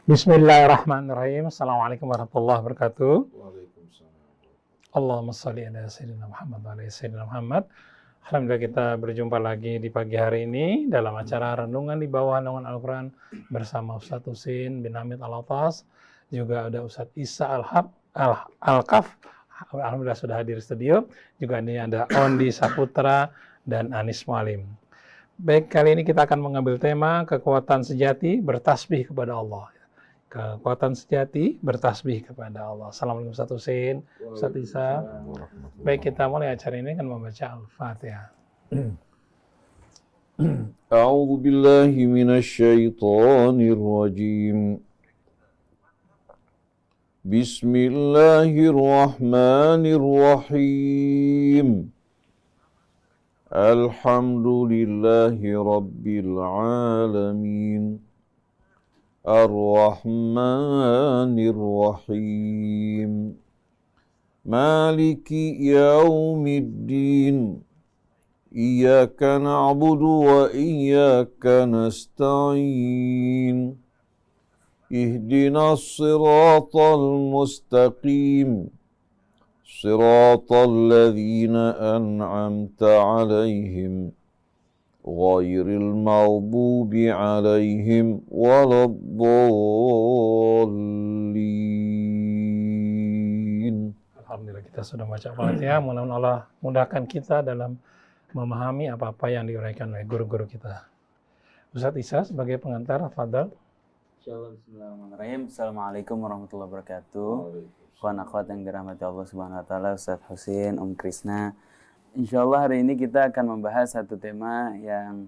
Bismillahirrahmanirrahim. Assalamualaikum warahmatullahi wabarakatuh. Waalaikumsalam. Allahumma shalli ala Sayyidina Muhammad wa ala Sayyidina Muhammad. Alhamdulillah kita berjumpa lagi di pagi hari ini dalam acara Renungan di Bawah Naungan Al-Quran bersama Ustadz Husin bin Hamid Al-Atas. Juga ada Ustadz Isa Al-Kaf. Alhamdulillah sudah hadir di studio. Juga ini ada Ondi Saputra dan Anis Mualim. Baik, kali ini kita akan mengambil tema kekuatan sejati bertasbih kepada Allah. Kekuatan sejati bertasbih kepada Allah. Assalamualaikum Ustadz Husin, Ustadz Isa. Baik, kita mulai acara ini kan membaca Al-Fatihah. A'udzu billahi minasyaitonir rajim. Bismillahirrahmanirrahim. Alhamdulillahi rabbil alamin. Ar-Rahmanir Rahim. Maliki yaumiddin. Iyyaka na'budu wa iyyaka nasta'in. Ihdinas siratal mustaqim. Siratal ladzina an'amta 'alaihim. Ghairil maghdubi 'alaihim waladdallin. Alhamdulillah kita sudah baca Al-Fatihah. Mudah-mudahan Allah mudahkan kita dalam memahami apa-apa yang diuraikan oleh guru-guru kita. Ustadz Isa sebagai pengantar, fadhal. Insyaallah, bismillahirrahmanirrahim. Assalamualaikum warahmatullahi wabarakatuh. Kawan akhwat yang dirahmati Allah Subhanahu wa taala, Ustadz Husin, Om Krisna. Insyaallah hari ini kita akan membahas satu tema yang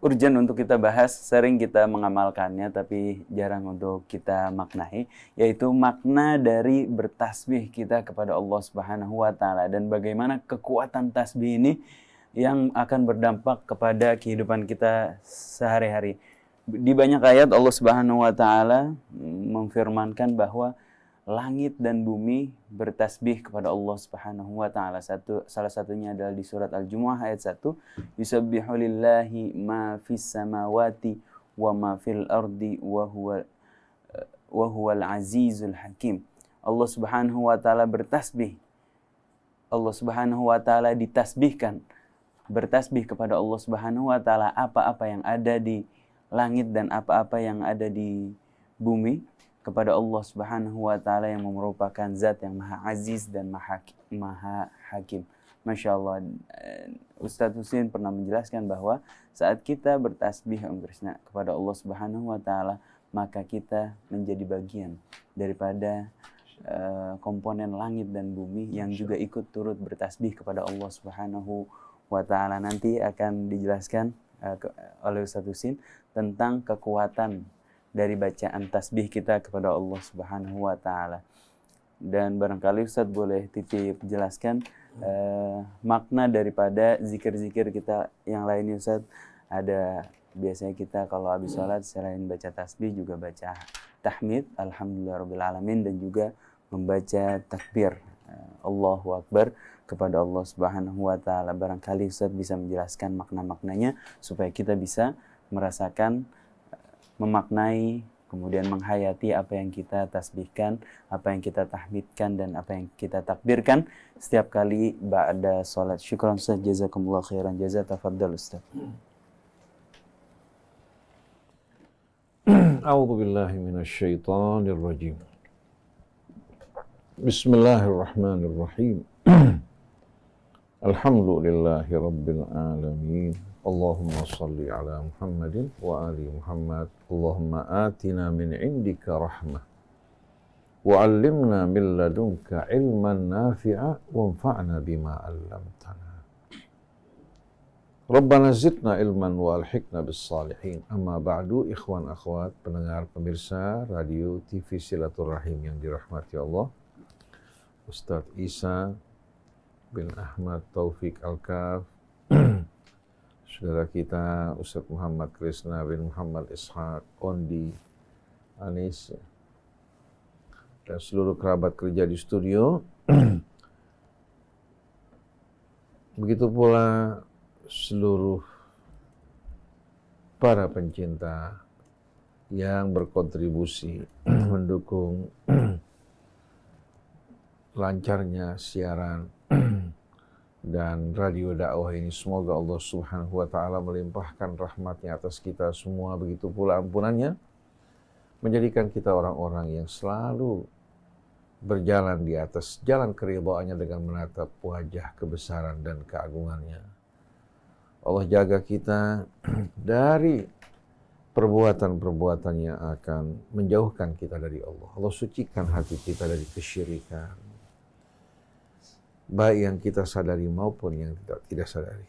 urgent untuk kita bahas, sering kita mengamalkannya tapi jarang untuk kita maknai, yaitu makna dari bertasbih kita kepada Allah Subhanahu wa taala dan bagaimana kekuatan tasbih ini yang akan berdampak kepada kehidupan kita sehari-hari. Di banyak ayat Allah Subhanahu wa taala memfirmankan bahwa langit dan bumi bertasbih kepada Allah Subhanahu wa taala. Salah satunya adalah di surat Al-Jumu'ah ayat 1, yusabbihu lillahi ma fis samawati wa ma fil ardi wa huwal azizul hakim. Allah Subhanahu wa taala bertasbih. Allah Subhanahu wa taala ditasbihkan. Bertasbih kepada Allah Subhanahu wa taala apa-apa yang ada di langit dan apa-apa yang ada di bumi, kepada Allah Subhanahu wa taala yang merupakan zat yang maha aziz dan maha hakim. Masya Allah, Ustadz Husin pernah menjelaskan bahwa saat kita bertasbih kepada Allah Subhanahu wa taala, maka kita menjadi bagian daripada komponen langit dan bumi yang juga ikut turut bertasbih kepada Allah Subhanahu wa taala. Nanti akan dijelaskan oleh Ustadz Husin tentang kekuatan dari bacaan tasbih kita kepada Allah Subhanahu wa taala. Dan barangkali Ustadz boleh titip jelaskan makna daripada zikir-zikir kita yang lainnya, Ustadz. Ada biasanya kita kalau habis sholat selain baca tasbih juga baca tahmid, alhamdulillahirabbil alamin, dan juga membaca takbir Allahu Akbar kepada Allah Subhanahu wa taala. Barangkali Ustadz bisa menjelaskan makna-maknanya supaya kita bisa merasakan, memaknai, kemudian menghayati apa yang kita tasbihkan, apa yang kita tahmidkan, dan apa yang kita takbirkan setiap kali ba'da sholat. Syukran Ustaz, jazakumullah khairan jazaa. Tafadhal Ustaz. A'udzu billahi minasyaitonir rajim. Bismillahirrahmanirrahim. Alhamdulillahi rabbil alamin. Allahumma salli ala Muhammadin wa ali Muhammad. Allahumma atina min indika rahmah wa 'allimna min ladunka ilman nafi'a wanfa'na bima 'allamtana. Rabbana zidna ilman wa alhiqna bis salihin. Amma ba'du, ikhwan akhwat pendengar pemirsa radio TV Silaturahim yang dirahmati Allah. Ustadz Isa bin Ahmad Taufik Al-Kaf, saudara kita Ustadz Muhammad Krisna bin Muhammad Ishaq, Ondi, Anis, dan seluruh kerabat kerja di studio. Begitu pula seluruh para pencinta yang berkontribusi mendukung lancarnya siaran dan radio dakwah ini. Semoga Allah Subhanahu wa Ta'ala melimpahkan rahmatnya atas kita semua, begitu pula ampunannya, menjadikan kita orang-orang yang selalu berjalan di atas jalan keridhaannya dengan menatap wajah kebesaran dan keagungannya. Allah jaga kita dari perbuatan-perbuatan yang akan menjauhkan kita dari Allah. Allah sucikan hati kita dari kesyirikan, baik yang kita sadari maupun yang tidak sadari.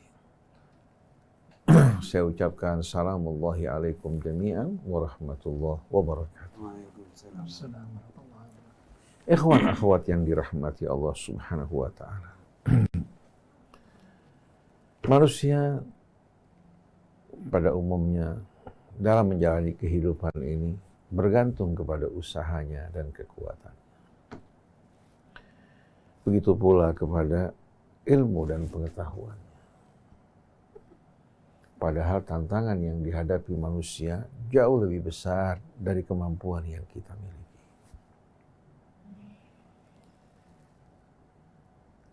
Saya ucapkan salamullahi alaikum jami'an warahmatullahi wabarakatuh. Ikhwan akhwat yang dirahmati Allah Subhanahu wa Ta'ala. Manusia pada umumnya dalam menjalani kehidupan ini bergantung kepada usahanya dan kekuatan. Begitu pula kepada ilmu dan pengetahuan. Padahal tantangan yang dihadapi manusia jauh lebih besar dari kemampuan yang kita miliki.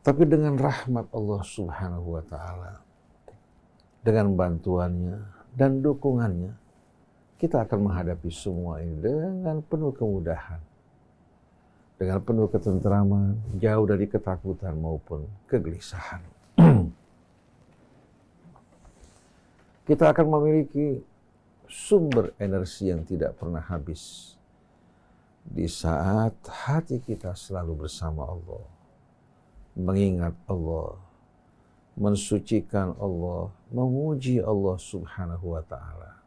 Tapi dengan rahmat Allah Subhanahu wa Ta'ala, dengan bantuannya dan dukungannya, kita akan menghadapi semua ini dengan penuh kemudahan, dengan penuh ketentraman, jauh dari ketakutan maupun kegelisahan. Kita akan memiliki sumber energi yang tidak pernah habis di saat hati kita selalu bersama Allah, mengingat Allah, mensucikan Allah, memuji Allah Subhanahu wa Ta'ala.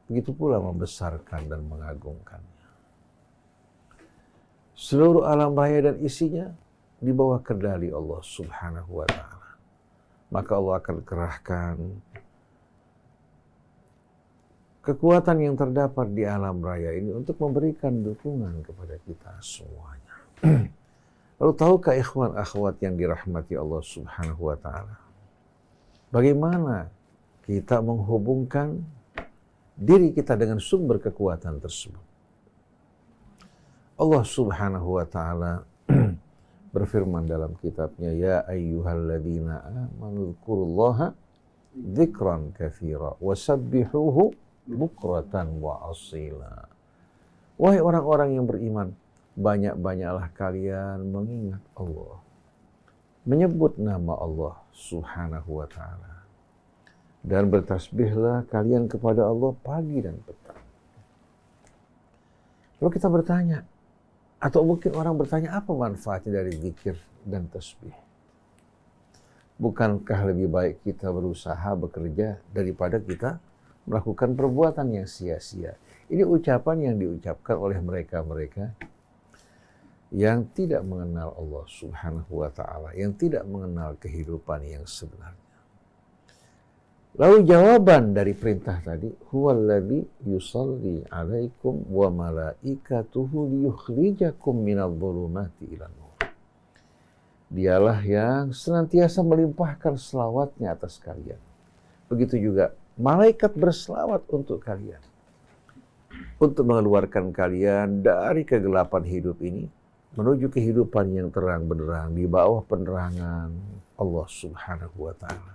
Begitu pula membesarkan dan mengagungkannya. Seluruh alam raya dan isinya di bawah kendali Allah Subhanahu wa Ta'ala. Maka Allah akan kerahkan kekuatan yang terdapat di alam raya ini untuk memberikan dukungan kepada kita semuanya. Lalu tahukah ikhwan akhwat yang dirahmati Allah Subhanahu wa Ta'ala, bagaimana kita menghubungkan diri kita dengan sumber kekuatan tersebut? Allah Subhanahu wa Ta'ala berfirman dalam kitabnya, ya ayyuhalladzina amanu dzkurullaha dzikran katsira wasabbihuhu bukratan wa asila. Wahai orang-orang yang beriman, banyak-banyaklah kalian mengingat Allah, menyebut nama Allah Subhanahu wa Ta'ala, dan bertasbihlah kalian kepada Allah pagi dan petang. Lalu kita bertanya, atau mungkin orang bertanya, apa manfaatnya dari zikir dan tasbih? Bukankah lebih baik kita berusaha bekerja daripada kita melakukan perbuatan yang sia-sia? Ini ucapan yang diucapkan oleh mereka-mereka yang tidak mengenal Allah Subhanahu wa Ta'ala, yang tidak mengenal kehidupan yang sebenarnya. Lalu jawaban dari perintah tadi, huwallazi yusalli alaikum wa malaikatuhu liyukhrijakum minadh-dhulumati ilan nur. Dialah yang senantiasa melimpahkan selawatnya atas kalian. Begitu juga malaikat berselawat untuk kalian, untuk mengeluarkan kalian dari kegelapan hidup ini menuju kehidupan yang terang benderang di bawah penerangan Allah Subhanahu wa Ta'ala.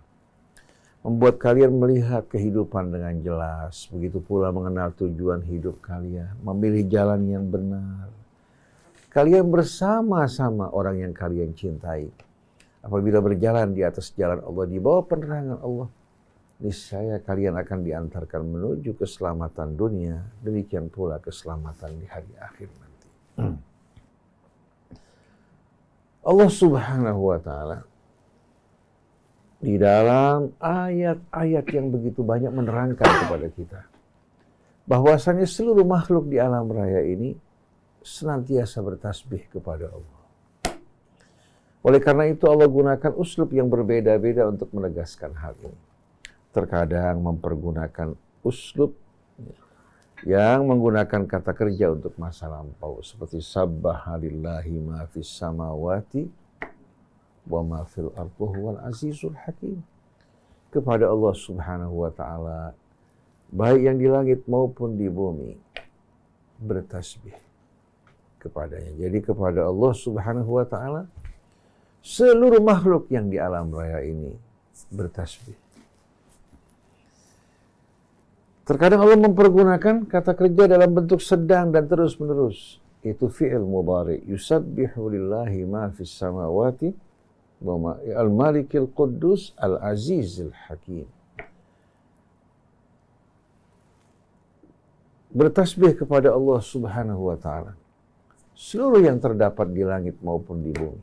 Membuat kalian melihat kehidupan dengan jelas, begitu pula mengenal tujuan hidup kalian, memilih jalan yang benar. Kalian bersama-sama orang yang kalian cintai. Apabila berjalan di atas jalan Allah, di bawah penerangan Allah, niscaya kalian akan diantarkan menuju keselamatan dunia, demikian pula keselamatan di hari akhir nanti. Allah Subhanahu wa Ta'ala di dalam ayat-ayat yang begitu banyak menerangkan kepada kita bahwasanya seluruh makhluk di alam raya ini senantiasa bertasbih kepada Allah. Oleh karena itu Allah gunakan uslub yang berbeda-beda untuk menegaskan hal ini. Terkadang mempergunakan uslub yang menggunakan kata kerja untuk masa lampau seperti sabbaha lillahi ma fis samawati wa ma fil ardi huwal azizul hakim. Kepada Allah Subhanahu wa Ta'ala, baik yang di langit maupun di bumi, bertasbih kepadanya. Jadi kepada Allah Subhanahu wa taala seluruh makhluk yang di alam raya ini bertasbih. Terkadang Allah mempergunakan kata kerja dalam bentuk sedang dan terus-menerus. Itu fi'il mudhari. Yusabbihu lillahi ma fis samawati wa ma al-malikil quddus al-azizil hakim. Bertasbih kepada Allah Subhanahu wa taala seluruh yang terdapat di langit maupun di bumi.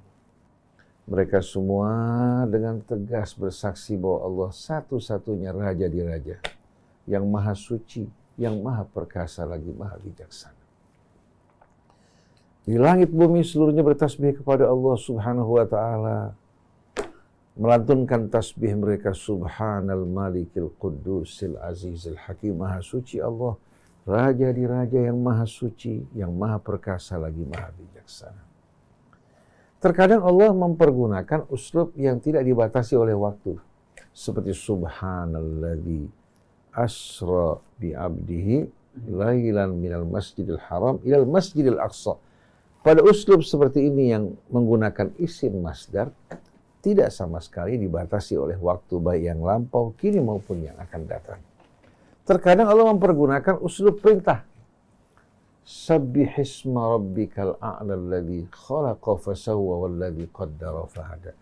Mereka semua dengan tegas bersaksi bahwa Allah satu-satunya raja di raja, yang maha suci, yang maha perkasa lagi maha bijaksana. Di langit bumi seluruhnya bertasbih kepada Allah Subhanahu wa taala, melantunkan tasbih mereka, Subhanal Malikil Quddusil Azizil Hakim. Maha suci Allah, raja di raja yang maha suci, yang maha perkasa lagi maha bijaksana. Terkadang Allah mempergunakan uslub yang tidak dibatasi oleh waktu. Seperti Subhanalladzi asra bi abdihi lailan minal masjidil haram ilal masjidil aqsa. Pada uslub seperti ini yang menggunakan isim masdar, tidak sama sekali dibatasi oleh waktu baik yang lampau, kini maupun yang akan datang. Terkadang Allah mempergunakan uslub perintah. Sabbihisma rabbikal a'la alladzi khalaqa fasawwa walladzi qaddara fahada.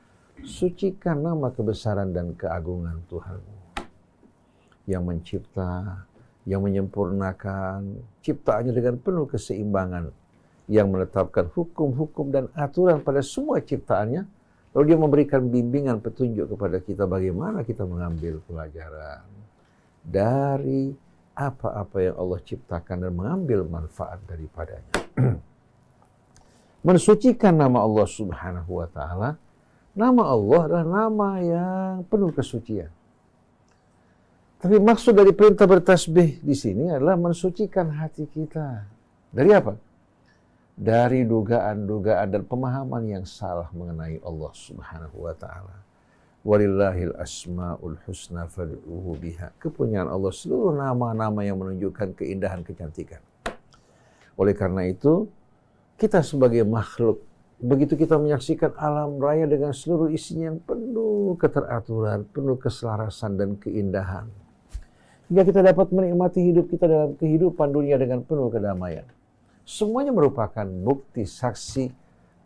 Sucikan nama kebesaran dan keagungan Tuhanmu yang mencipta, yang menyempurnakan ciptaannya dengan penuh keseimbangan, yang menetapkan hukum-hukum dan aturan pada semua ciptaannya, lalu dia memberikan bimbingan petunjuk kepada kita bagaimana kita mengambil pelajaran dari apa-apa yang Allah ciptakan dan mengambil manfaat daripadanya. Mensucikan nama Allah Subhanahu wa taala. Nama Allah adalah nama yang penuh kesucian. Tapi maksud dari perintah bertasbih di sini adalah mensucikan hati kita. Dari apa? Dari dugaan-dugaan dan pemahaman yang salah mengenai Allah Subhanahu wa taala. Walillahil asmaul husna fad'uhu biha. Kepunyaan Allah seluruh nama-nama yang menunjukkan keindahan, kecantikan. Oleh karena itu, kita sebagai makhluk, begitu kita menyaksikan alam raya dengan seluruh isinya yang penuh keteraturan, penuh keselarasan dan keindahan, hingga kita dapat menikmati hidup kita dalam kehidupan dunia dengan penuh kedamaian. Semuanya merupakan bukti saksi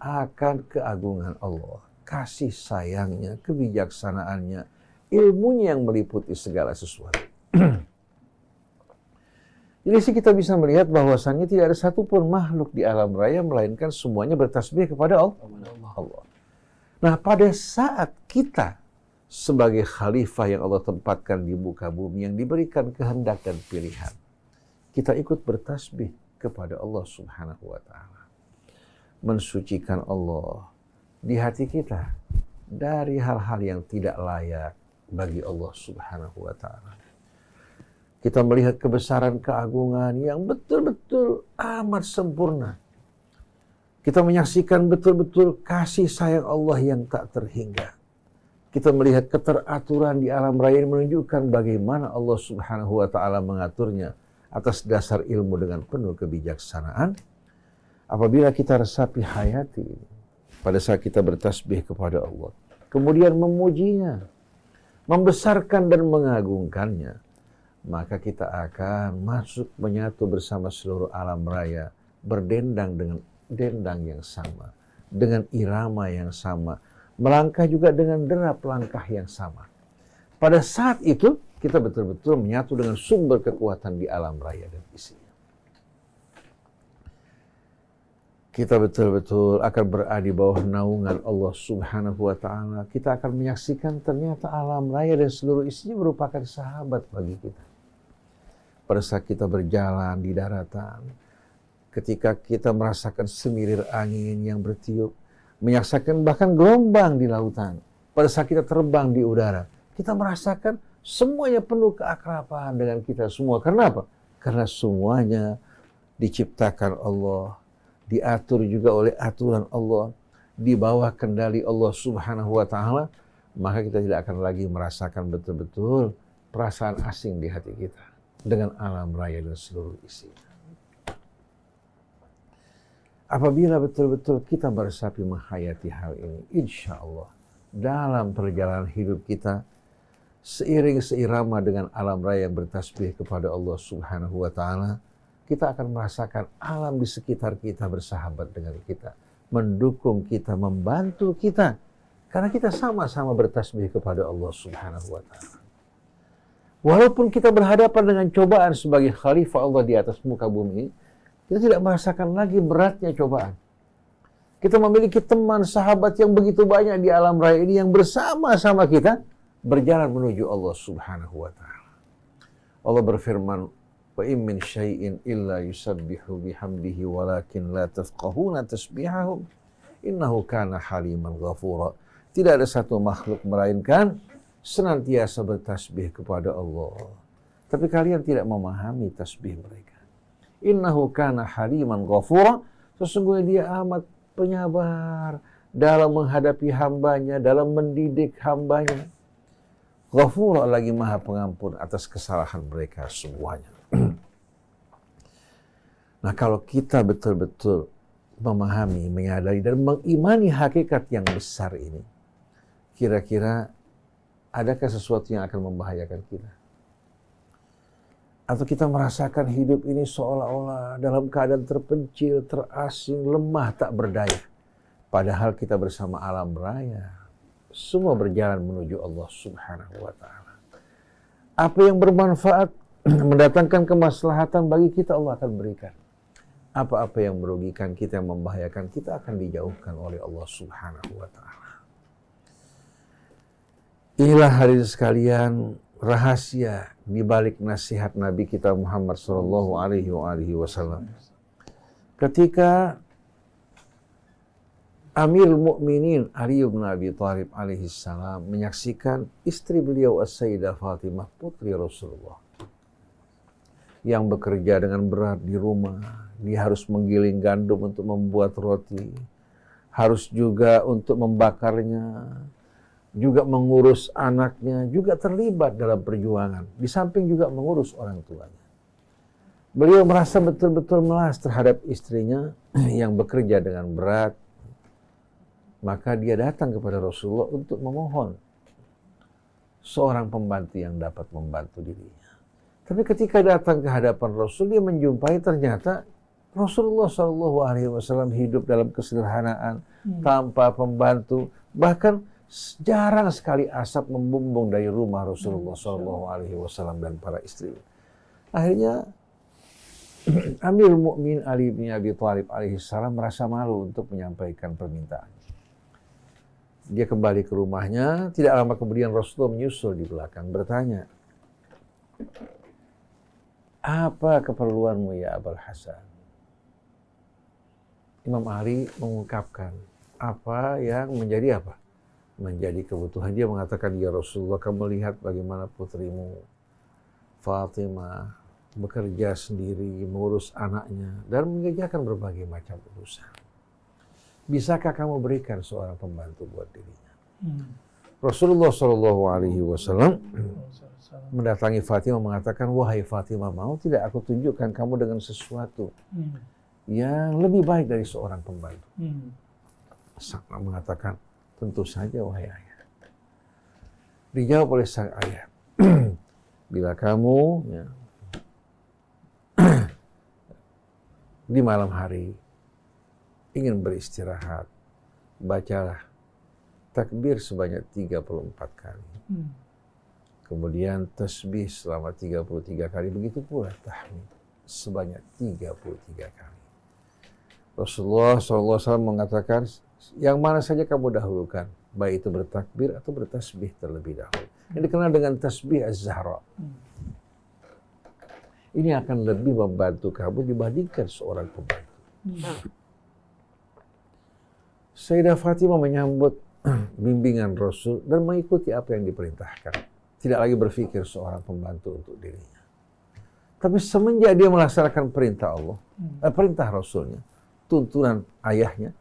akan keagungan Allah, kasih sayangnya, kebijaksanaannya, ilmunya yang meliputi segala sesuatu. Jadi sih kita bisa melihat bahwasannya tidak ada satupun makhluk di alam raya melainkan semuanya bertasbih kepada Allah. Nah, pada saat kita sebagai khalifah yang Allah tempatkan di muka bumi, yang diberikan kehendak dan pilihan, kita ikut bertasbih kepada Allah Subhanahu wa taala. Mensucikan Allah di hati kita dari hal-hal yang tidak layak bagi Allah Subhanahu wa taala. Kita melihat kebesaran keagungan yang betul-betul amat sempurna. Kita menyaksikan betul-betul kasih sayang Allah yang tak terhingga. Kita melihat keteraturan di alam raya yang menunjukkan bagaimana Allah Subhanahu wa taala mengaturnya atas dasar ilmu dengan penuh kebijaksanaan. Apabila kita resapi hayati pada saat kita bertasbih kepada Allah, kemudian memujinya, membesarkan dan mengagungkannya, maka kita akan masuk menyatu bersama seluruh alam raya, berdendang dengan dendang yang sama, dengan irama yang sama, melangkah juga dengan derap langkah yang sama. Pada saat itu, kita betul-betul menyatu dengan sumber kekuatan di alam raya dan isinya. Kita betul-betul akan berada di bawah naungan Allah Subhanahu wa taala. Kita akan menyaksikan ternyata alam raya dan seluruh isinya merupakan sahabat bagi kita. Pada saat kita berjalan di daratan, ketika kita merasakan semilir angin yang bertiup, menyaksikan bahkan gelombang di lautan. Pada saat kita terbang di udara, kita merasakan semuanya penuh keakraban dengan kita semua. Karena apa? Karena semuanya diciptakan Allah, diatur juga oleh aturan Allah, di bawah kendali Allah Subhanahu wa taala, maka kita tidak akan lagi merasakan betul-betul perasaan asing di hati kita dengan alam raya dan seluruh isinya. apabila betul-betul kita meresapi menghayati hal ini, insya Allah dalam perjalanan hidup kita seiring seirama dengan alam raya yang bertasbih kepada Allah Subhanahu wa Ta'ala, kita akan merasakan alam di sekitar kita bersahabat dengan kita, mendukung kita, membantu kita, karena kita sama-sama bertasbih kepada Allah Subhanahu wa Ta'ala. Walaupun kita berhadapan dengan cobaan sebagai khalifah Allah di atas muka bumi, kita tidak merasakan lagi beratnya cobaan. Kita memiliki teman, sahabat yang begitu banyak di alam raya ini yang bersama-sama kita berjalan menuju Allah Subhanahu wa Ta'ala. Allah berfirman, "Wa in min syai'in illa yusabbihu bihamdihi walakin la tafqahuna tasbihahum innahu kana haliman ghafura." Tidak ada satu makhluk melainkan senantiasa bertasbih kepada Allah, tapi kalian tidak memahami tasbih mereka. Innahu kana haliman ghafura, sesungguhnya dia amat penyabar dalam menghadapi hambanya, dalam mendidik hambanya. Ghafura, lagi maha pengampun atas kesalahan mereka semuanya. Nah, kalau kita betul-betul memahami, menyadari, dan mengimani hakikat yang besar ini, kira-kira adakah sesuatu yang akan membahayakan kita? Atau kita merasakan hidup ini seolah-olah dalam keadaan terpencil, terasing, lemah, tak berdaya. Padahal kita bersama alam raya, semua berjalan menuju Allah Subhanahu wa Ta'ala. Apa yang bermanfaat, mendatangkan kemaslahatan bagi kita, Allah akan berikan. Apa-apa yang merugikan kita, yang membahayakan kita, akan dijauhkan oleh Allah Subhanahu wa Ta'ala. Inilah hadirin sekalian, rahasia di balik nasihat Nabi kita Muhammad sallallahu alaihi wasallam. Ketika Amirul Mukminin Ali bin Abi Thalib alaihi salam menyaksikan istri beliau As-Sayyidah Fatimah putri Rasulullah yang bekerja dengan berat di rumah, dia harus menggiling gandum untuk membuat roti, harus juga untuk membakarnya, juga mengurus anaknya, juga terlibat dalam perjuangan. Di samping juga mengurus orang tuanya. Beliau merasa betul-betul melas terhadap istrinya yang bekerja dengan berat. Maka dia datang kepada Rasulullah untuk memohon seorang pembantu yang dapat membantu dirinya. Tapi ketika datang ke hadapan Rasul, dia menjumpai ternyata Rasulullah SAW hidup dalam kesederhanaan, tanpa pembantu, bahkan jarang sekali asap membumbung dari rumah Rasulullah SAW dan para istri. Akhirnya Amirul Mukminin Ali bin Abi Thalib alaihissalam merasa malu untuk menyampaikan permintaan. Dia kembali ke rumahnya. Tidak lama kemudian Rasulullah menyusul di belakang bertanya, "Apa keperluanmu ya Abul Hasan?" Imam Ali mengungkapkan apa yang menjadi apa? Menjadi kebutuhan. Dia mengatakan, "Ya Rasulullah, kamu lihat bagaimana putrimu Fatimah bekerja sendiri, mengurus anaknya, dan mengerjakan berbagai macam urusan. Bisakah kamu berikan seorang pembantu buat dirinya?" Rasulullah SAW mendatangi Fatimah mengatakan, "Wahai Fatimah, mau tidak aku tunjukkan kamu dengan sesuatu yang lebih baik dari seorang pembantu?" Sang mengatakan, "Tentu saja wahai ayah." Dijawab oleh sang ayah, "Bila kamu di malam hari ingin beristirahat, bacalah takbir sebanyak 34 kali. Kemudian tasbih selama 33 kali, begitu pula tahmid sebanyak 33 kali." Rasulullah SAW mengatakan, yang mana saja kamu dahulukan, baik itu bertakbir atau bertasbih terlebih dahulu. Yang dikenal dengan tasbih Az-Zahra. Ini akan lebih membantu kamu dibandingkan seorang pembantu. Sayyidah Fatimah menyambut bimbingan Rasul dan mengikuti apa yang diperintahkan. Tidak lagi berpikir seorang pembantu untuk dirinya. Tapi semenjak dia melaksanakan perintah Allah, perintah Rasulnya, tuntunan ayahnya,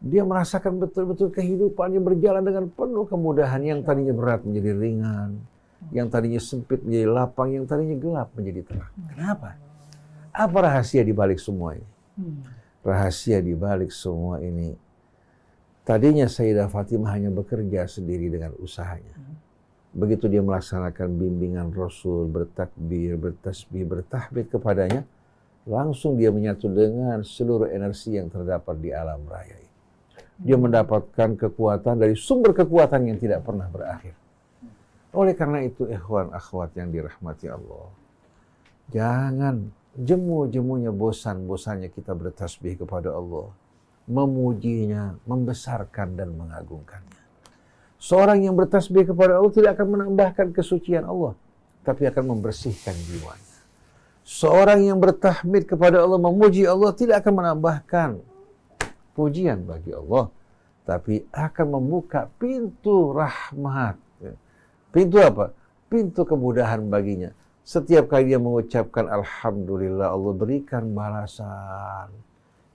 dia merasakan betul-betul kehidupannya berjalan dengan penuh kemudahan. Yang tadinya berat menjadi ringan, yang tadinya sempit menjadi lapang, yang tadinya gelap menjadi terang. Kenapa? Apa rahasia di balik semua ini? rahasia di balik semua ini. Tadinya Sayyidah Fatimah hanya bekerja sendiri dengan usahanya. Begitu dia melaksanakan bimbingan Rasul, bertakbir, bertasbih, bertahmid kepadanya, langsung dia menyatu dengan seluruh energi yang terdapat di alam raya. Dia mendapatkan kekuatan dari sumber kekuatan yang tidak pernah berakhir. Oleh karena itu, ikhwan akhwat yang dirahmati Allah, jangan jemu-jemunya bosan-bosannya kita bertasbih kepada Allah, memujinya, membesarkan dan mengagungkannya. Seorang yang bertasbih kepada Allah tidak akan menambahkan kesucian Allah, tapi akan membersihkan jiwanya. Seorang yang bertahmid kepada Allah, memuji Allah, tidak akan menambahkan pujian bagi Allah, tapi akan membuka pintu rahmat. Pintu apa? Pintu kemudahan baginya. Setiap kali dia mengucapkan Alhamdulillah, Allah berikan balasan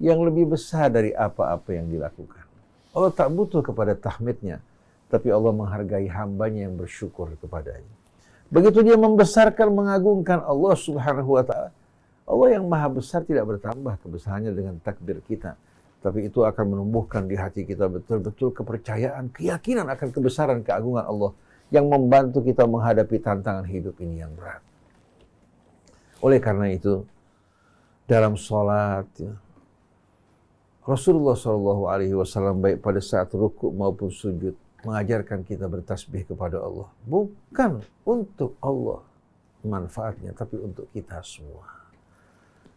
yang lebih besar dari apa-apa yang dilakukan. Allah tak butuh kepada tahmidnya, tapi Allah menghargai hambanya yang bersyukur kepadanya. Begitu dia membesarkan, mengagungkan Allah subhanahu wa ta'ala, Allah yang maha besar tidak bertambah kebesarannya dengan takbir kita, tapi itu akan menumbuhkan di hati kita betul-betul kepercayaan, keyakinan akan kebesaran, keagungan Allah yang membantu kita menghadapi tantangan hidup ini yang berat. Oleh karena itu, dalam sholat, Rasulullah SAW baik pada saat rukuk maupun sujud mengajarkan kita bertasbih kepada Allah. Bukan untuk Allah manfaatnya, tapi untuk kita semua.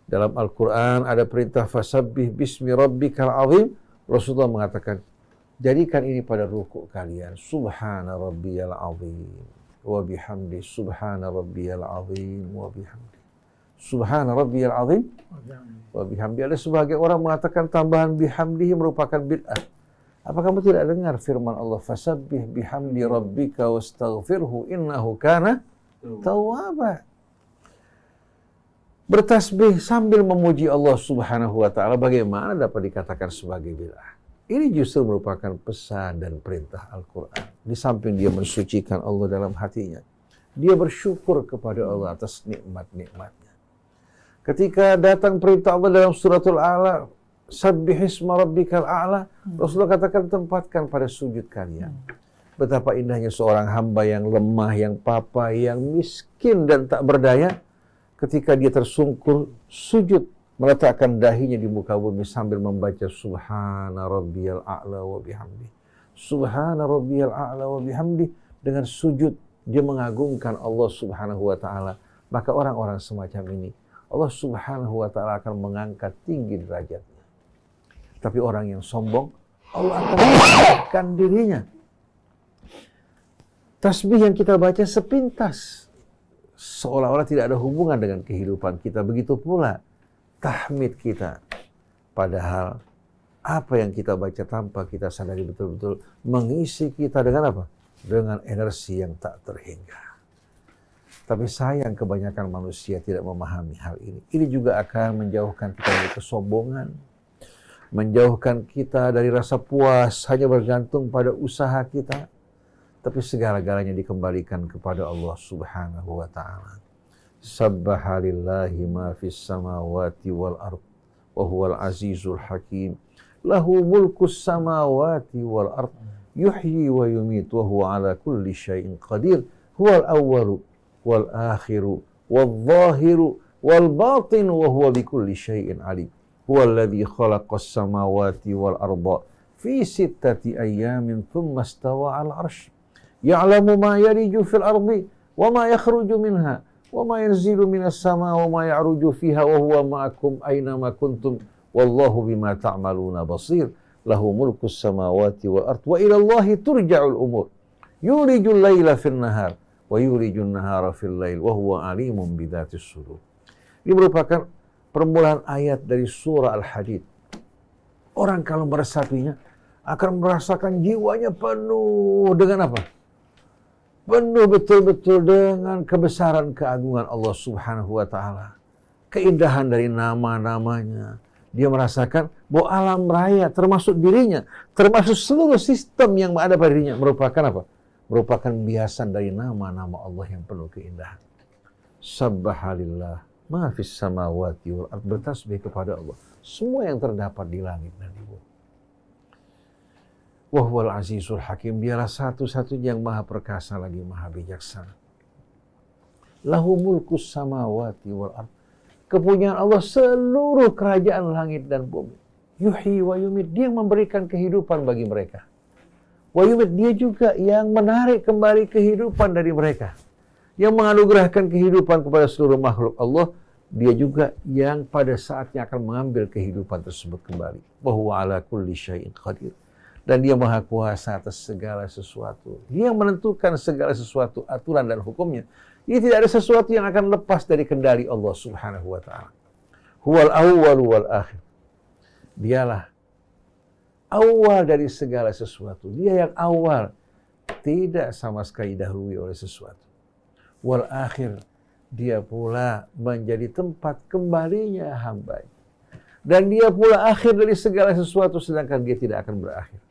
Dalam Al-Quran ada perintah fasabbih bismi rabbikal azim. Rasulullah mengatakan, jadikan ini pada rukuk kalian. Subhana rabbiyal azim wa bihamdi. Subhana rabbiyal azim wa bihamdi. Subhana rabbiyal azim wa bihamdi. Ada sebagian orang mengatakan tambahan bihamdihi merupakan bid'ah. Apa kamu tidak dengar firman Allah, fasabbih bihamdi rabbika wastaghfirhu innahu kana tawwaba. Bertasbih sambil memuji Allah subhanahu wa ta'ala bagaimana dapat dikatakan sebagai bid'ah? Ini justru merupakan pesan dan perintah Al-Quran. Di samping dia mensucikan Allah dalam hatinya, dia bersyukur kepada Allah atas nikmat-nikmatnya. Ketika datang perintah Allah dalam suratul A'la, sabbihisma rabbikal a'la, Rasulullah katakan tempatkan pada sujud kalian. Betapa indahnya seorang hamba yang lemah, yang papa, yang miskin dan tak berdaya, ketika dia tersungkur sujud, meletakkan dahinya di muka bumi sambil membaca Subhana rabbiyal a'la wa bihamdi. Subhana rabbiyal a'la wa bihamdi. Dengan sujud dia mengagungkan Allah subhanahu wa ta'ala. Maka orang-orang semacam ini Allah subhanahu wa ta'ala akan mengangkat tinggi derajatnya. Tapi orang yang sombong, Allah akan mengangkat dirinya. Tasbih yang kita baca sepintas, seolah-olah tidak ada hubungan dengan kehidupan kita. Begitu pula tahmid kita. Padahal apa yang kita baca tanpa kita sadari betul-betul mengisi kita dengan apa? Dengan energi yang tak terhingga. Tapi sayang kebanyakan manusia tidak memahami hal ini. Ini juga akan menjauhkan kita dari kesombongan, menjauhkan kita dari rasa puas hanya bergantung pada usaha kita, tapi segala-galanya dikembalikan kepada Allah subhanahu wa ta'ala. Sabbaha lillahi ma fis samawati wal ard wa huwal azizul hakim. Lahu mulkus samawati wal ard yuhyi wa yumit wa huwa ala kulli syai'in qadir. Huwal awwalu wal akhiru wal zahiru wal batin wa huwa bikulli syai'in alim. Huwa alladhi khalaqas samawati wal arda fi sittati ayyamin thumma istawa 'alal 'arsy. Ya'lamu ma yariju fil ardi wa ma yakhruju minha wa ma yanzilu minas samaa'i wa ma ya'ruju fiha wa huwa ma'akum aina ma kuntum wallahu bima ta'maluna basir. Lahu mulkus samawati wal ard wa ila Allahi turja'ul umur. Yulijul laila fil nahar wa yulijun nahara fil lail wa huwa alimun bidzatis sudur. Ini merupakan permulaan ayat dari surah Al-Hadid. Orang kalau meresapinya akan merasakan jiwanya penuh dengan apa? Penuh betul-betul dengan kebesaran keagungan Allah subhanahu wa ta'ala. Keindahan dari nama-namanya. Dia merasakan bahwa alam raya termasuk dirinya, termasuk seluruh sistem yang ada pada dirinya merupakan apa? Merupakan biasan dari nama-nama Allah yang penuh keindahan. Sabbahalillah Ma fis samawati wal ard, bertasbih kepada Allah semua yang terdapat di langit dan di bumi. Wa huwal azizul hakim, dialah satu-satunya yang maha perkasa lagi maha bijaksana. Lahu mulkus samawati wal ard, kepunyaan Allah seluruh kerajaan langit dan bumi. Yuhyi wa yumit, dia yang memberikan kehidupan bagi mereka. Wa yumit, dia juga yang menarik kembali kehidupan dari mereka, yang menganugerahkan kehidupan kepada seluruh makhluk Allah. Dia juga yang pada saatnya akan mengambil kehidupan tersebut kembali. Wa huwa ala kulli syai'in qadir, dan dia maha kuasa atas segala sesuatu. Dia yang menentukan segala sesuatu, aturan dan hukumnya. Ini tidak ada sesuatu yang akan lepas dari kendali Allah Subhanahu wa ta'ala. Huwal awwal wal akhir, dialah awal dari segala sesuatu. Dia yang awal, tidak sama sekali dahului oleh sesuatu. Wal akhir, dia pula menjadi tempat kembalinya hamba. Dan dia pula akhir dari segala sesuatu, sedangkan dia tidak akan berakhir.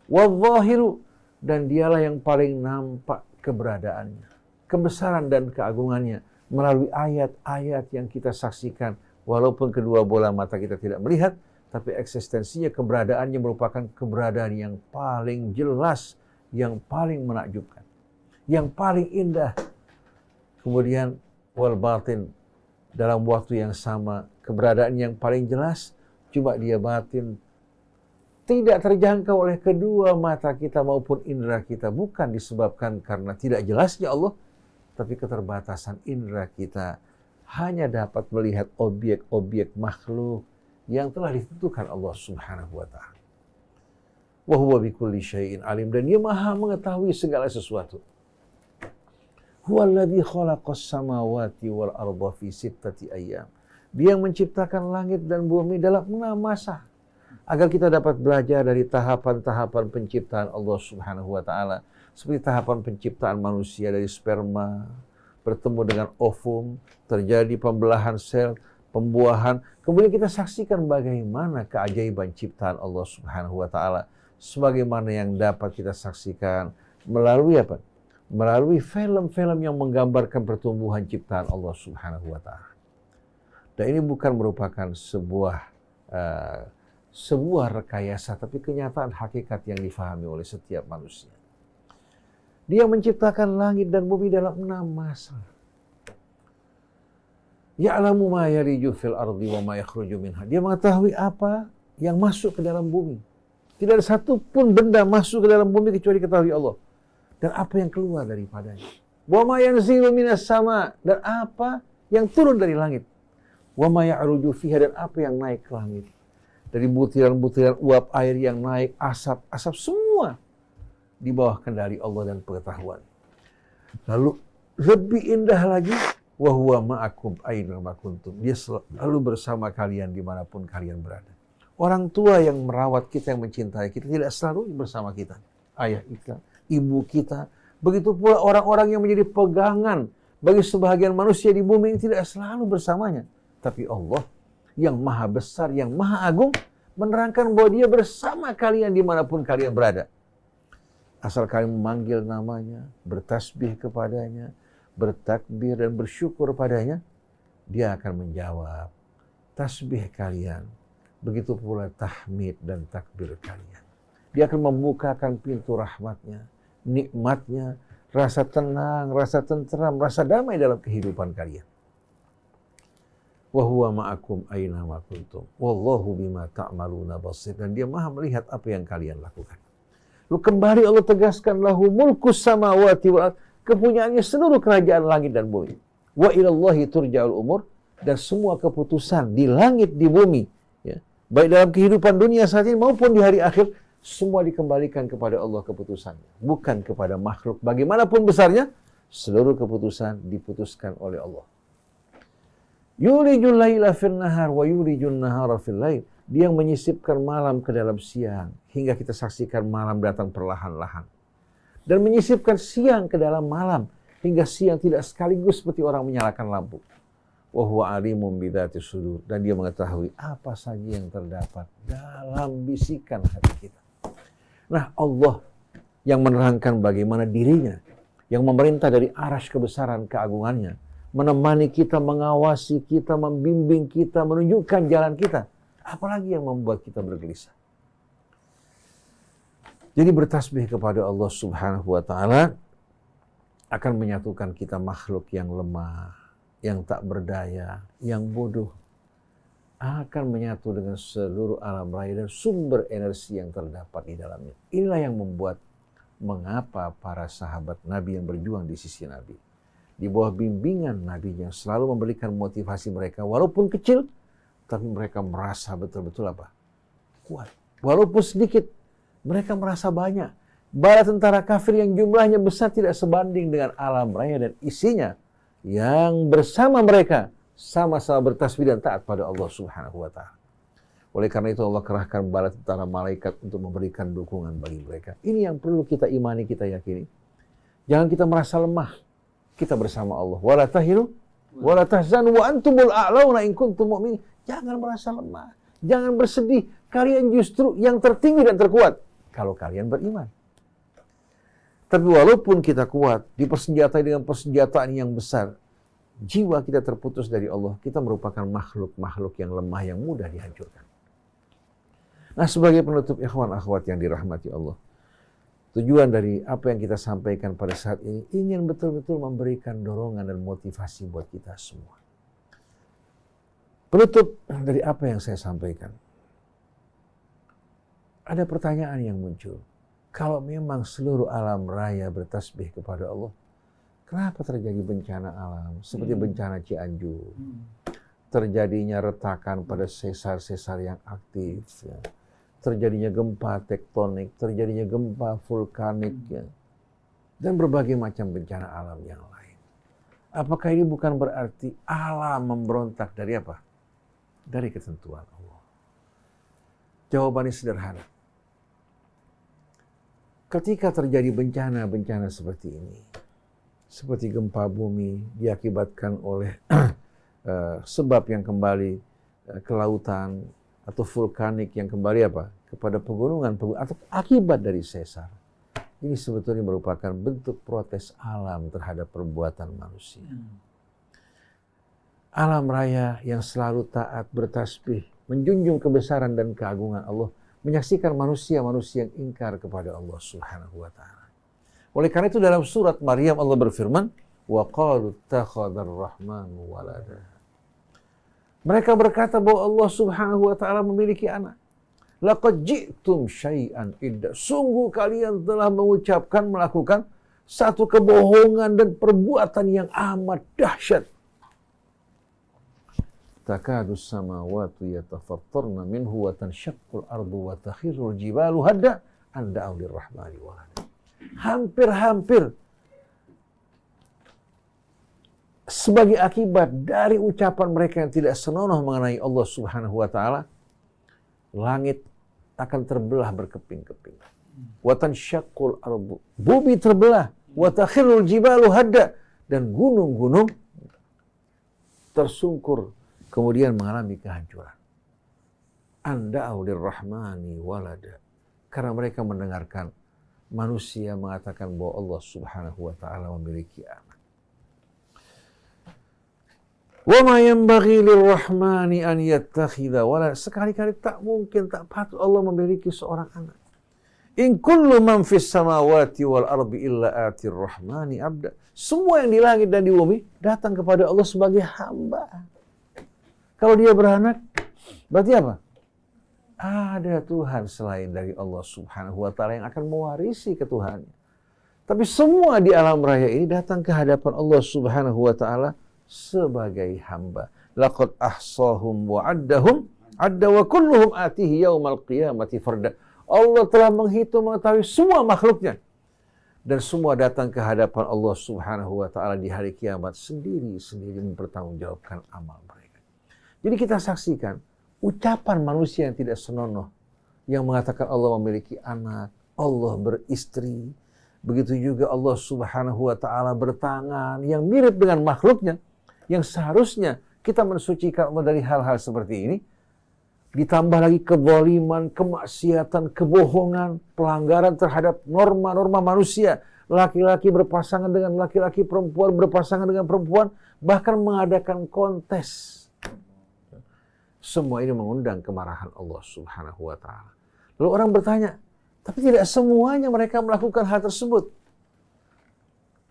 Wal zahiru, dan dialah yang paling nampak keberadaannya, kebesaran dan keagungannya melalui ayat-ayat yang kita saksikan. Walaupun kedua bola mata kita tidak melihat, tapi eksistensinya, keberadaannya merupakan keberadaan yang paling jelas, yang paling menakjubkan, yang paling indah. Kemudian wal batin, dalam waktu yang sama, keberadaan yang paling jelas, cuma dia batin, tidak terjangkau oleh kedua mata kita maupun indera kita, bukan disebabkan karena tidak jelasnya Allah, tapi keterbatasan indera kita hanya dapat melihat objek-objek makhluk yang telah ditentukan Allah Subhanahu wa ta'ala. Wa huwa bikulli syai'in alim, dan dia maha mengetahui segala sesuatu. Huwallazi khalaqas samawati wal arda fi sittati ayyam. Dia yang menciptakan langit dan bumi dalam 6 masa. Agar kita dapat belajar dari tahapan-tahapan penciptaan Allah Subhanahu wa ta'ala. Seperti tahapan penciptaan manusia dari sperma, bertemu dengan ovum, terjadi pembelahan sel, pembuahan. Kemudian kita saksikan bagaimana keajaiban ciptaan Allah Subhanahu wa ta'ala. Sebagaimana yang dapat kita saksikan melalui apa? Melalui film-film yang menggambarkan pertumbuhan ciptaan Allah Subhanahu wa ta'ala. Dan ini bukan merupakan sebuah rekayasa, tapi kenyataan hakikat yang difahami oleh setiap manusia. Dia menciptakan langit dan bumi dalam 6 masa. Ya'lamu ma yariju fil ardi wa ma yakhruju minha. Dia mengetahui apa yang masuk ke dalam bumi. Tidak ada satu pun benda masuk ke dalam bumi kecuali diketahui Allah. Dan apa yang keluar daripadanya. Wa ma yanzilu minas sama, dan apa yang turun dari langit. Wa ma ya'ruju fiha, dan apa yang naik ke langit. Dari butiran-butiran uap air yang naik, asap semua di bawah kendali Allah dan pengetahuan. Lalu lebih indah lagi, wa huwa ma'akum aina ma kuntum. Dia selalu bersama kalian dimanapun kalian berada. Orang tua yang merawat kita, yang mencintai kita, tidak selalu bersama kita. Ayah kita, ibu kita. Begitu pula orang-orang yang menjadi pegangan bagi sebahagian manusia di bumi ini tidak selalu bersamanya. Tapi Allah yang maha besar, yang maha agung, menerangkan bahwa dia bersama kalian dimanapun kalian berada. Asal kalian memanggil namanya, bertasbih kepadanya, bertakbir dan bersyukur padanya, dia akan menjawab tasbih kalian. Begitu pula tahmid dan takbir kalian. Dia akan membukakan pintu rahmatnya, nikmatnya, rasa tenang, rasa tentram, rasa damai dalam kehidupan kalian. Wa huwa ma'akum aina ma kuntum wallahu bima ta'maluna basir, dan dia maha melihat apa yang kalian lakukan. Lalu kembali Allah tegaskan, lahu mulkus samawati wal ard, kepunyaannya seluruh kerajaan langit dan bumi. Wa ilallahi turja'ul umur, dan semua keputusan di langit di bumi, ya, baik dalam kehidupan dunia saat ini maupun di hari akhir, semua dikembalikan kepada Allah keputusannya, bukan kepada makhluk. Bagaimanapun besarnya, seluruh keputusan diputuskan oleh Allah. Yulijul laila fil nahar wa yulijun nahara fil lail. Dia yang menyisipkan malam ke dalam siang, hingga kita saksikan malam datang perlahan-lahan. Dan menyisipkan siang ke dalam malam, hingga siang tidak sekaligus seperti orang menyalakan lampu. Wa huwa alimun bidzati sudur, dan dia mengetahui apa saja yang terdapat dalam bisikan hati kita. Nah, Allah yang menerangkan bagaimana dirinya, yang memerintah dari arasy kebesaran keagungannya, menemani kita, mengawasi kita, membimbing kita, menunjukkan jalan kita. Apalagi yang membuat kita bergelisah. Jadi bertasbih kepada Allah Subhanahu wa Ta'ala akan menyatukan kita makhluk yang lemah, yang tak berdaya, yang bodoh, akan menyatu dengan seluruh alam raya dan sumber energi yang terdapat di dalamnya. Inilah yang membuat mengapa para sahabat Nabi yang berjuang di sisi Nabi, di bawah bimbingan Nabi yang selalu memberikan motivasi mereka, walaupun kecil, tapi mereka merasa betul-betul apa? Kuat. Walaupun sedikit, mereka merasa banyak. Bala tentara kafir yang jumlahnya besar tidak sebanding dengan alam raya dan isinya yang bersama mereka sama-sama bertasbih dan taat pada Allah Subhanahu wa Ta'ala. Oleh karena itu Allah kerahkan bala tentara malaikat untuk memberikan dukungan bagi mereka. Ini yang perlu kita imani, kita yakini. Jangan kita merasa lemah. Kita bersama Allah. Wala tahinu wala tahzanu wa antumul a'launa in kuntum mu'minin. Jangan merasa lemah. Jangan bersedih. Kalian justru yang tertinggi dan terkuat kalau kalian beriman. Tapi walaupun kita kuat, dipersenjatai dengan persenjataan yang besar, jiwa kita terputus dari Allah, kita merupakan makhluk-makhluk yang lemah, yang mudah dihancurkan. Nah, sebagai penutup ikhwan akhwat yang dirahmati Allah, tujuan dari apa yang kita sampaikan pada saat ini, ingin betul-betul memberikan dorongan dan motivasi buat kita semua. Penutup dari apa yang saya sampaikan, ada pertanyaan yang muncul. Kalau memang seluruh alam raya bertasbih kepada Allah, kenapa terjadi bencana alam seperti bencana Cianjur? Terjadinya retakan pada sesar-sesar yang aktif, ya. Terjadinya gempa tektonik, terjadinya gempa vulkanik, ya. Dan berbagai macam bencana alam yang lain. Apakah ini bukan berarti alam memberontak dari apa? Dari ketentuan Allah? Jawabannya sederhana. Ketika terjadi bencana-bencana seperti ini, seperti gempa bumi diakibatkan oleh sebab yang kembali ke lautan, atau vulkanik yang kembali apa? Kepada pegunungan, atau akibat dari sesar. Ini sebetulnya merupakan bentuk protes alam terhadap perbuatan manusia. Alam raya yang selalu taat, bertasbih, menjunjung kebesaran dan keagungan Allah, menyaksikan manusia-manusia yang ingkar kepada Allah Subhanahu wa Ta'ala. Oleh karena itu dalam surat Maryam Allah berfirman, wa qalu ittakhadhar rahmanu walada. Mereka berkata bahwa Allah Subhanahu wa Ta'ala memiliki anak. Laqad ji'tum syai'an idda. Sungguh kalian telah mengucapkan, melakukan satu kebohongan dan perbuatan yang amat dahsyat. Takadu samawati yatafattarna minhu wa tanshaqqul ardu wa takhirrul jibalu hadda an da'u lirrahmani walada. Hampir-hampir sebagai akibat dari ucapan mereka yang tidak senonoh mengenai Allah Subhanahu wa Ta'ala, langit akan terbelah berkeping-keping. Wa tanshaqqul ardu, bumi terbelah, wa takhirrul jibalu hadda, dan gunung-gunung tersungkur kemudian mengalami kehancuran. Anda'u lirrahmani walada. Karena mereka mendengarkan manusia mengatakan bahwa Allah Subhanahu wa Ta'ala memiliki anak. Wa ma yanbaghi lirrahmani an yattakhidha walada. Sekali-kali tak mungkin, tak patut Allah memiliki seorang anak. In kullu man fis samawati wal ardi illa atir rahmani abda. Semua yang di langit dan di bumi datang kepada Allah sebagai hamba. Kalau dia beranak, berarti apa? Ada Tuhan selain dari Allah Subhanahu wa Ta'ala yang akan mewarisi ketuhanan. Tapi semua di alam raya ini datang ke hadapan Allah Subhanahu wa Ta'ala sebagai hamba. Laqad ahsahum wa addahum adda wa kulluhum atihi yaumal qiyamati farda. Allah telah menghitung, mengetahui semua makhluknya. Dan semua datang ke hadapan Allah Subhanahu wa Ta'ala di hari kiamat sendiri-sendiri mempertanggungjawabkan amal mereka. Jadi kita saksikan ucapan manusia yang tidak senonoh, yang mengatakan Allah memiliki anak, Allah beristri, begitu juga Allah Subhanahu wa Ta'ala bertangan, yang mirip dengan makhluknya, yang seharusnya kita mensucikan Allah dari hal-hal seperti ini. Ditambah lagi kezaliman, kemaksiatan, kebohongan, pelanggaran terhadap norma-norma manusia, laki-laki berpasangan dengan laki-laki, perempuan berpasangan dengan perempuan, bahkan mengadakan kontes. Semua ini mengundang kemarahan Allah Subhanahu wa Ta'ala. Lalu orang bertanya, tapi tidak semuanya mereka melakukan hal tersebut.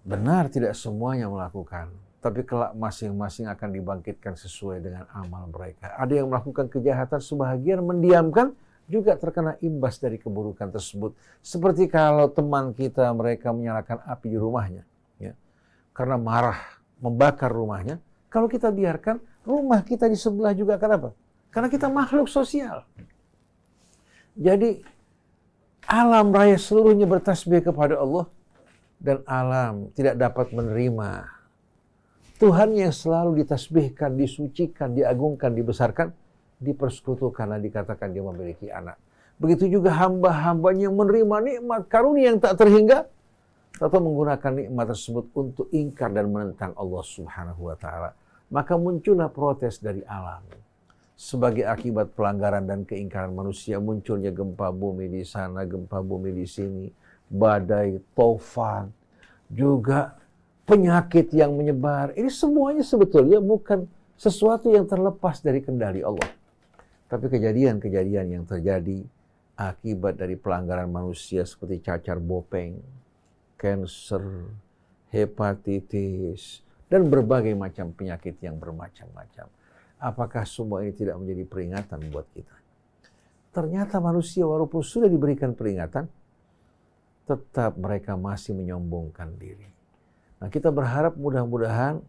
Benar, tidak semuanya melakukan. Tapi kelak masing-masing akan dibangkitkan sesuai dengan amal mereka. Ada yang melakukan kejahatan, sebahagian mendiamkan, juga terkena imbas dari keburukan tersebut. Seperti kalau teman kita, mereka menyalakan api di rumahnya, ya, karena marah, membakar rumahnya. Kalau kita biarkan, rumah kita di sebelah juga akan apa? Karena kita makhluk sosial. Jadi, alam raya seluruhnya bertasbih kepada Allah, dan alam tidak dapat menerima Tuhan yang selalu ditasbihkan, disucikan, diagungkan, dibesarkan, dipersekutukan dan dikatakan dia memiliki anak. Begitu juga hamba-hambanya yang menerima nikmat karunia yang tak terhingga, atau menggunakan nikmat tersebut untuk ingkar dan menentang Allah Subhanahu wa Ta'ala. Maka muncullah protes dari alam. Sebagai akibat pelanggaran dan keingkaran manusia, munculnya gempa bumi di sana, gempa bumi di sini, badai, taufan, juga penyakit yang menyebar. Ini semuanya sebetulnya bukan sesuatu yang terlepas dari kendali Allah. Tapi kejadian-kejadian yang terjadi akibat dari pelanggaran manusia seperti cacar bopeng, kanker, hepatitis, dan berbagai macam penyakit yang bermacam-macam. Apakah semua ini tidak menjadi peringatan buat kita? Ternyata manusia walaupun sudah diberikan peringatan, tetap mereka masih menyombongkan diri. Nah, kita berharap mudah-mudahan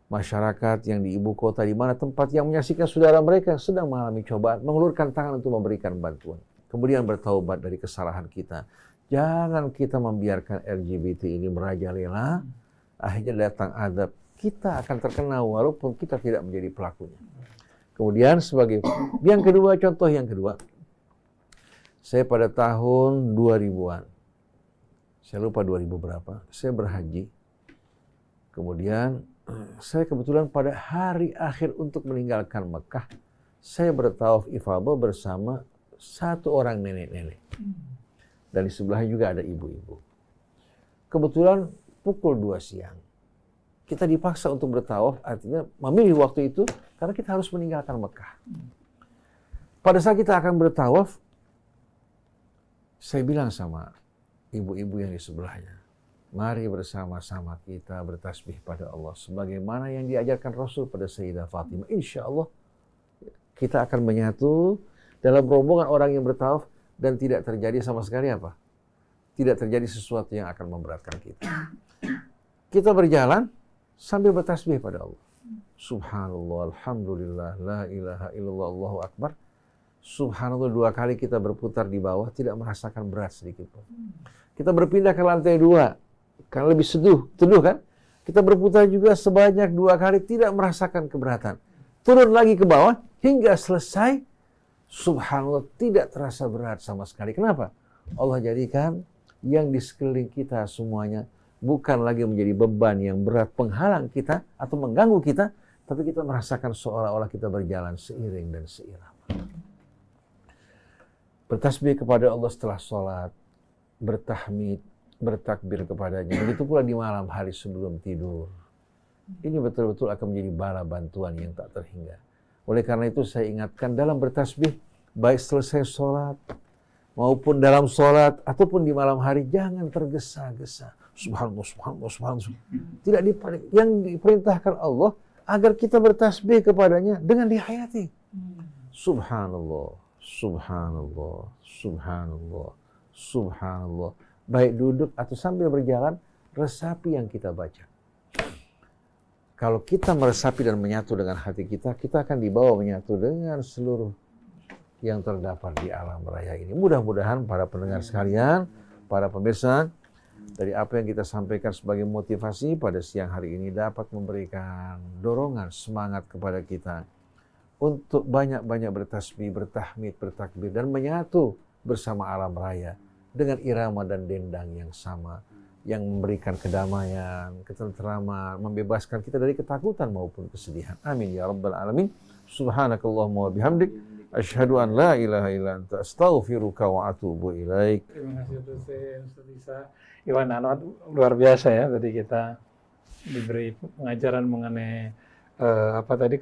masyarakat yang di ibu kota, di mana tempat yang menyaksikan saudara mereka yang sedang mengalami cobaan, mengulurkan tangan untuk memberikan bantuan. Kemudian bertaubat dari kesalahan kita. Jangan kita membiarkan LGBT ini merajalela, akhirnya datang azab. Kita akan terkena walaupun kita tidak menjadi pelakunya. Kemudian sebagai yang kedua, contoh yang kedua, saya pada tahun 2000-an, saya lupa 2000 berapa, saya berhaji. Kemudian saya kebetulan pada hari akhir untuk meninggalkan Mekah, saya bertawaf ifadah bersama satu orang nenek-nenek. Dan di sebelahnya juga ada ibu-ibu. Kebetulan pukul 2 siang. Kita dipaksa untuk bertawaf, artinya memilih waktu itu karena kita harus meninggalkan Mekah. Pada saat kita akan bertawaf, saya bilang sama ibu-ibu yang di sebelahnya, mari bersama-sama kita bertasbih pada Allah. Sebagaimana yang diajarkan Rasul pada Sayyidah Fatimah. Insya Allah kita akan menyatu dalam rombongan orang yang bertawaf dan tidak terjadi sama sekali apa? Tidak terjadi sesuatu yang akan memberatkan kita. Kita berjalan sambil bertasbih pada Allah. Subhanallah, alhamdulillah, la ilaha illallah, Allahu akbar. Subhanallah 2 kali kita berputar di bawah, tidak merasakan berat sedikit pun. Kita berpindah ke lantai 2. Karena lebih teduh kan? Kita berputar juga sebanyak 2 kali, tidak merasakan keberatan. Turun lagi ke bawah, hingga selesai, subhanallah, tidak terasa berat sama sekali. Kenapa? Allah jadikan yang di sekeliling kita semuanya bukan lagi menjadi beban yang berat, penghalang kita, atau mengganggu kita, tapi kita merasakan seolah-olah kita berjalan seiring dan seirama. Bertasbih kepada Allah setelah sholat, bertahmid, bertakbir kepadanya. Begitu pula di malam hari sebelum tidur. Ini betul-betul akan menjadi bala bantuan yang tak terhingga. Oleh karena itu saya ingatkan dalam bertasbih, baik selesai sholat, maupun dalam sholat, ataupun di malam hari, jangan tergesa-gesa. Subhanallah, subhanallah, subhanallah. Tidak yang diperintahkan Allah agar kita bertasbih kepadanya dengan dihayati. Subhanallah, subhanallah, subhanallah, subhanallah. Baik duduk atau sambil berjalan, resapi yang kita baca. Kalau kita meresapi dan menyatu dengan hati kita, kita akan dibawa menyatu dengan seluruh yang terdapat di alam raya ini. Mudah-mudahan para pendengar sekalian, para pemirsa, dari apa yang kita sampaikan sebagai motivasi pada siang hari ini dapat memberikan dorongan, semangat kepada kita untuk banyak-banyak bertasbih, bertahmid, bertakbir, dan menyatu bersama alam raya dengan irama dan dendang yang sama, yang memberikan kedamaian, ketentraman, membebaskan kita dari ketakutan maupun kesedihan. Amin ya rabbal alamin. Subhanakallahumma wa bihamdik, Asyhadu an la ilaha illa anta astaghfiruka wa atubu ilaik. Terima kasih Ustaz Isa. Iwan Anwar luar biasa ya, tadi kita diberi pengajaran mengenai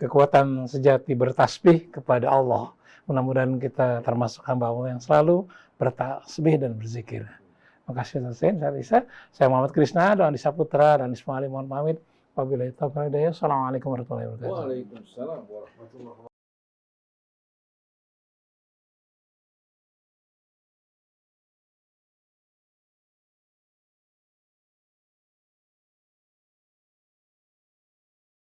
kekuatan sejati bertasbih kepada Allah. Mudah-mudahan kita termasuk hamba Allah yang selalu bertasbih dan berzikir. Terima kasih Ustaz Isa. Saya Muhammad Krisna, Doan Disaputra dan Ismail mohon pamit. Wabillahi taufiq wal hidayah. Assalamualaikum warahmatullahi wabarakatuh. Waalaikumsalam warahmatullahi wabarakatuh.